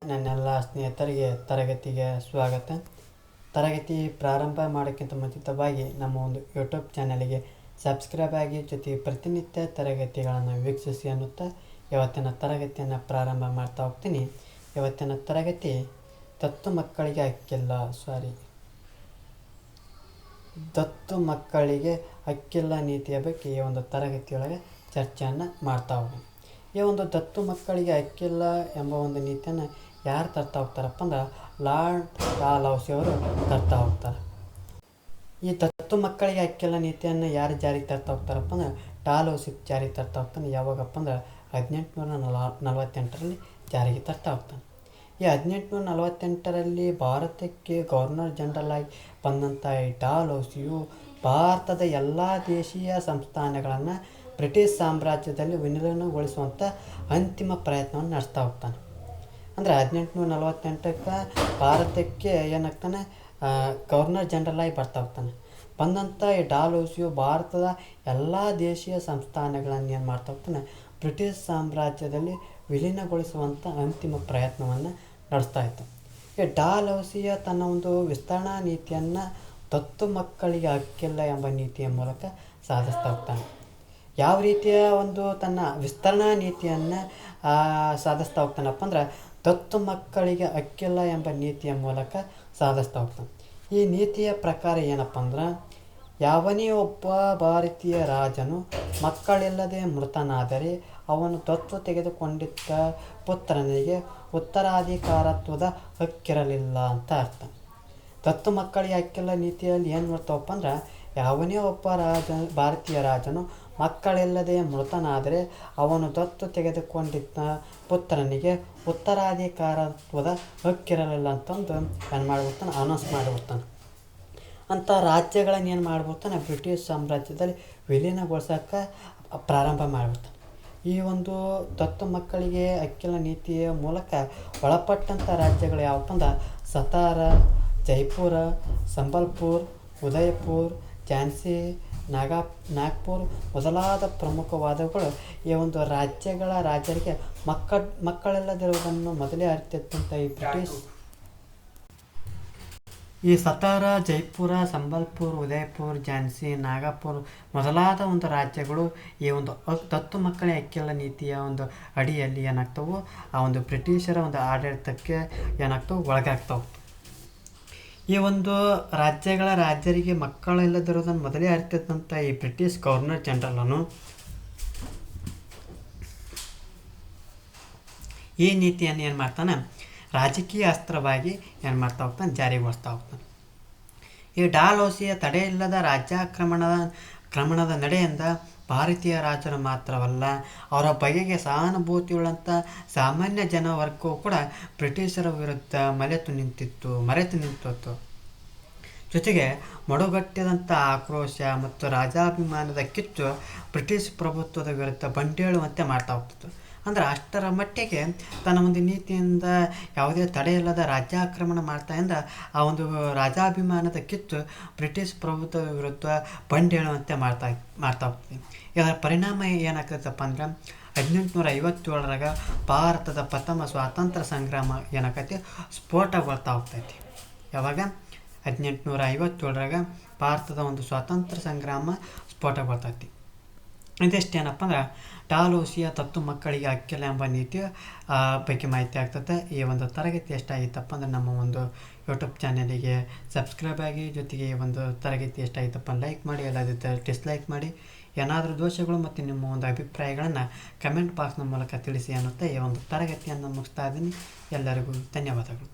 ನನ್ನೆಲ್ಲ ಸ್ನೇಹಿತರಿಗೆ ತರಗತಿಗೆ ಸ್ವಾಗತ. ತರಗತಿ ಪ್ರಾರಂಭ ಮಾಡೋಕ್ಕಿಂತ ಮುಂಚಿತವಾಗಿ ನಮ್ಮ ಒಂದು ಯೂಟ್ಯೂಬ್ ಚಾನಲಿಗೆ ಸಬ್ಸ್ಕ್ರೈಬ್ ಆಗಿ ಜೊತೆಗೆ ಪ್ರತಿನಿತ್ಯ ತರಗತಿಗಳನ್ನು ವೀಕ್ಷಿಸಿ ಅನ್ನುತ್ತಾ ಇವತ್ತಿನ ತರಗತಿಯನ್ನು ಪ್ರಾರಂಭ ಮಾಡ್ತಾ ಹೋಗ್ತೀನಿ. ಇವತ್ತಿನ ತರಗತಿ ದತ್ತು ಮಕ್ಕಳಿಗೆ ಹಕ್ಕಿಲ್ಲ ನೀತಿಯ ಬಗ್ಗೆ ಈ ಒಂದು ತರಗತಿಯೊಳಗೆ ಚರ್ಚೆಯನ್ನು ಮಾಡ್ತಾ ಹೋಗೋಣ. ಈ ಒಂದು ದತ್ತು ಮಕ್ಕಳಿಗೆ ಹಕ್ಕಿಲ್ಲ ಎಂಬ ಒಂದು ನೀತಿಯನ್ನು ಯಾರು ತರ್ತಾ ಹೋಗ್ತಾರಪ್ಪ ಅಂದ್ರೆ ಲಾರ್ಡ್ ಡಾಲ್ಹೌಸಿ ಅವರು ತರ್ತಾ ಹೋಗ್ತಾರೆ. ಈ ದತ್ತು ಮಕ್ಕಳಿಗೆ ಹಕ್ಕಿಲ್ಲ ನೀತಿಯನ್ನು ಯಾರು ಜಾರಿಗೆ ತರ್ತಾ ಹೋಗ್ತಾರಪ್ಪ ಅಂದ್ರೆ ಡಾಲ್ಹೌಸಿ ಜಾರಿಗೆ ತರ್ತಾ ಹೋಗ್ತಾನೆ. ಯಾವಾಗಪ್ಪ ಅಂದ್ರೆ 1848ರಲ್ಲಿ ಜಾರಿಗೆ ತರ್ತಾ ಹೋಗ್ತಾನೆ. ಈ 1848ರಲ್ಲಿ ಭಾರತಕ್ಕೆ ಗವರ್ನರ್ ಜನರಲ್ ಆಗಿ ಬಂದಂಥ ಈ ಡಾಲ್ಹೌಸಿಯು ಭಾರತದ ಎಲ್ಲ ದೇಶೀಯ ಸಂಸ್ಥಾನಗಳನ್ನು ಬ್ರಿಟಿಷ್ ಸಾಮ್ರಾಜ್ಯದಲ್ಲಿ ವಿಲೀನಗೊಳಿಸುವಂಥ ಅಂತಿಮ ಪ್ರಯತ್ನವನ್ನು ನಡೆಸ್ತಾ ಹೋಗ್ತಾನೆ. ಅಂದರೆ 1848ಕ್ಕೆ ಭಾರತಕ್ಕೆ ಏನಾಗ್ತಾನೆ ಗವರ್ನರ್ ಜನರಲ್ ಆಗಿ ಬರ್ತಾ ಹೋಗ್ತಾನೆ. ಬಂದಂಥ ಈ ಡಾಲ್ಹೌಸಿಯು ಭಾರತದ ಎಲ್ಲ ದೇಶೀಯ ಸಂಸ್ಥಾನಗಳನ್ನು ಏನು ಮಾಡ್ತಾ ಹೋಗ್ತಾನೆ, ಬ್ರಿಟಿಷ್ ಸಾಮ್ರಾಜ್ಯದಲ್ಲಿ ವಿಲೀನಗೊಳಿಸುವಂಥ ಅಂತಿಮ ಪ್ರಯತ್ನವನ್ನು ನಡೆಸ್ತಾ ಇತ್ತು. ಈ ಡಾಲ್ಹೌಸಿಯ ತನ್ನ ಒಂದು ವಿಸ್ತರಣಾ ನೀತಿಯನ್ನು ದತ್ತು ಮಕ್ಕಳಿಗೆ ಹಕ್ಕಿಲ್ಲ ಎಂಬ ನೀತಿಯ ಮೂಲಕ ಸಾಧಿಸ್ತಾ ಹೋಗ್ತಾನೆ. ಯಾವ ರೀತಿಯ ಒಂದು ತನ್ನ ವಿಸ್ತರಣಾ ನೀತಿಯನ್ನು ಸಾಧಿಸ್ತಾ ಹೋಗ್ತಾನಪ್ಪ ಅಂದ್ರೆ ದತ್ತು ಮಕ್ಕಳಿಗೆ ಹಕ್ಕಿಲ್ಲ ಎಂಬ ನೀತಿಯ ಮೂಲಕ ಸಾಧಿಸ್ತಾ ಹೋಗ್ತಾನೆ. ಈ ನೀತಿಯ ಪ್ರಕಾರ ಏನಪ್ಪ ಅಂದ್ರೆ ಯಾವನೇ ಒಬ್ಬ ಭಾರತೀಯ ರಾಜನು ಮಕ್ಕಳಿಲ್ಲದೆ ಮೃತನಾದರೆ ಅವನು ದತ್ತು ತೆಗೆದುಕೊಂಡಿದ್ದ ಪುತ್ರನಿಗೆ ಉತ್ತರಾಧಿಕಾರತ್ವದ ಹಕ್ಕಿರಲಿಲ್ಲ ಅಂತ ಅರ್ಥ. ದತ್ತು ಮಕ್ಕಳಿಗೆ ಹಕ್ಕಿಲ್ಲ ನೀತಿಯಲ್ಲಿ ಏನು ಮಾಡ್ತಾವಪ್ಪ ಅಂದ್ರೆ ಯಾವನೇ ಒಬ್ಬ ಭಾರತೀಯ ರಾಜನು ಮಕ್ಕಳಿಲ್ಲದೆ ಮೃತನಾದರೆ ಅವನು ದತ್ತು ತೆಗೆದುಕೊಂಡಿದ್ದ ಪುತ್ರನಿಗೆ ಉತ್ತರಾಧಿಕಾರತ್ವದ ಹಕ್ಕಿರಲಿಲ್ಲ ಅಂತಂದು ಏನು ಮಾಡಿಬಿಡ್ತಾನೆ, ಅನೌನ್ಸ್ ಮಾಡಿಬಿಡ್ತಾನೆ. ಅಂಥ ರಾಜ್ಯಗಳನ್ನು ಏನು ಮಾಡಿಬಿಡ್ತಾನೆ, ಬ್ರಿಟಿಷ್ ಸಾಮ್ರಾಜ್ಯದಲ್ಲಿ ವಿಲೀನಗೊಳಿಸೋಕ್ಕೆ ಪ್ರಾರಂಭ ಮಾಡಿಬಿಡ್ತಾನೆ. ಈ ಒಂದು ದತ್ತು ಮಕ್ಕಳಿಗೆ ಹಕ್ಕಿಲ್ಲ ನೀತಿಯ ಮೂಲಕ ಒಳಪಟ್ಟಂಥ ರಾಜ್ಯಗಳು ಯಾವಪ್ಪ ಅಂದ್ರೆ ಸತಾರ, ಜೈಪುರ, ಸಂಬಲ್ಪುರ್, ಉದಯಪುರ್, ಝಾನ್ಸಿ, ನಾಗ್ಪುರ್ ಮೊದಲಾದ ಪ್ರಮುಖವಾದವುಗಳು ಈ ಒಂದು ರಾಜರಿಗೆ ಮಕ್ಕಳಿಲ್ಲದಿರುವುದನ್ನು ಮೊದಲೇ ಅರಿತಿದ್ದಂಥ ಈ ಸತಾರ, ಜೈಪುರ, ಸಂಬಲ್ಪುರ್, ಉದಯಪುರ್, ಝಾನ್ಸಿ, ನಾಗಪುರ್ ಮೊದಲಾದ ಒಂದು ರಾಜ್ಯಗಳು ಈ ಒಂದು ದತ್ತು ಮಕ್ಕಳಿಗೆ ಹಕ್ಕಿಲ್ಲ ನೀತಿಯ ಒಂದು ಅಡಿಯಲ್ಲಿ ಏನಾಗ್ತವೆ, ಆ ಒಂದು ಬ್ರಿಟಿಷರ ಒಂದು ಆಡಳಿತಕ್ಕೆ ಏನಾಗ್ತವೆ, ಒಳಗಾಗ್ತವೆ. ಈ ಒಂದು ರಾಜ್ಯರಿಗೆ ಮಕ್ಕಳಿಲ್ಲದಿರೋದನ್ನು ಮೊದಲೇ ಅರಿತಿದ್ದಂಥ ಈ ಬ್ರಿಟಿಷ್ ಗವರ್ನರ್ ಜನರಲನು ಈ ನೀತಿಯನ್ನು ಏನು ಮಾಡ್ತಾನೆ, ರಾಜಕೀಯ ಅಸ್ತ್ರವಾಗಿ ಏನು ಮಾಡ್ತಾ ಹೋಗ್ತಾನೆ, ಜಾರಿಗೊಳಿಸ್ತಾ ಹೋಗ್ತಾನೆ. ಈ ಡಾಲ್ಹೌಸಿಯ ತಡೆಯಿಲ್ಲದ ರಾಜ್ಯಾಕ್ರಮಣದ ನಡೆಯಿಂದ ಭಾರತೀಯ ರಾಜರು ಮಾತ್ರವಲ್ಲ, ಅವರ ಬಗೆಗೆ ಸಹಾನುಭೂತಿಯುಳ್ಳಂಥ ಸಾಮಾನ್ಯ ಜನವರ್ಗವು ಕೂಡ ಬ್ರಿಟಿಷರ ವಿರುದ್ಧ ಮರೆತು ನಿಂತಿತ್ತು. ಜೊತೆಗೆ ಮಡುಗಟ್ಟಿದಂಥ ಆಕ್ರೋಶ ಮತ್ತು ರಾಜಾಭಿಮಾನದ ಕಿಚ್ಚು ಬ್ರಿಟಿಷ್ ಪ್ರಭುತ್ವದ ವಿರುದ್ಧ ಬಂಡೇಳುವಂತೆ ಮಾಡ್ತಾ ಹೋಗ್ತಿತ್ತು. ಅಂದರೆ ಅಷ್ಟರ ಮಟ್ಟಿಗೆ ತನ್ನ ಒಂದು ನೀತಿಯಿಂದ ಯಾವುದೇ ತಡೆಯಿಲ್ಲದ ರಾಜ್ಯಾಕ್ರಮಣ ಮಾಡ್ತಾಯಿಂದ ಆ ಒಂದು ರಾಜಾಭಿಮಾನದ ಕಿತ್ತು ಬ್ರಿಟಿಷ್ ಪ್ರಭುತ್ವದ ವಿರುದ್ಧ ಬಂಡೇಳುವಂತೆ ಮಾಡ್ತಾ ಹೋಗ್ತೀವಿ. ಇದರ ಪರಿಣಾಮ ಏನಾಗ್ತೈತಪ್ಪ ಅಂದ್ರೆ 1857ರಾಗ ಭಾರತದ ಪ್ರಥಮ ಸ್ವಾತಂತ್ರ್ಯ ಸಂಗ್ರಾಮ ಏನಾಕೈತಿ, ಸ್ಫೋಟಗೊಳ್ತಾ ಹೋಗ್ತೈತಿ. ಯಾವಾಗ 1857ರಾಗ ಭಾರತದ ಒಂದು ಸ್ವಾತಂತ್ರ್ಯ ಸಂಗ್ರಾಮ ಸ್ಫೋಟಗೊಳ್ತೈತಿ. ಇದಿಷ್ಟೇನಪ್ಪ ಅಂದ್ರೆ ಡಾಲ್ಹೌಸಿಯ ದತ್ತು ಮಕ್ಕಳಿಗೆ ಹಕ್ಕಿಲ್ಲ ಎಂಬ ನೀತಿಯ ಬಗ್ಗೆ ಮಾಹಿತಿ ಆಗ್ತದೆ. ಈ ಒಂದು ತರಗತಿ ಎಷ್ಟಾಗಿತ್ತಪ್ಪ ಅಂದ್ರೆ ನಮ್ಮ ಒಂದು ಯೂಟ್ಯೂಬ್ ಚಾನಲಿಗೆ ಸಬ್ಸ್ಕ್ರೈಬ್ ಆಗಿ, ಜೊತೆಗೆ ಈ ಒಂದು ತರಗತಿ ಎಷ್ಟಾಗಿತ್ತಪ್ಪ ಲೈಕ್ ಮಾಡಿ, ಎಲ್ಲದಿದ್ದರೆ ಡಿಸ್ಲೈಕ್ ಮಾಡಿ. ಏನಾದರೂ ದೋಷಗಳು ಮತ್ತು ನಿಮ್ಮ ಒಂದು ಅಭಿಪ್ರಾಯಗಳನ್ನು ಕಮೆಂಟ್ ಬಾಕ್ಸ್ನ ಮೂಲಕ ತಿಳಿಸಿ ಅನ್ನುತ್ತಾ ಈ ಒಂದು ತರಗತಿಯನ್ನು ಮುಗಿಸ್ತಾ ಇದ್ದೀನಿ. ಎಲ್ಲರಿಗೂ ಧನ್ಯವಾದಗಳು.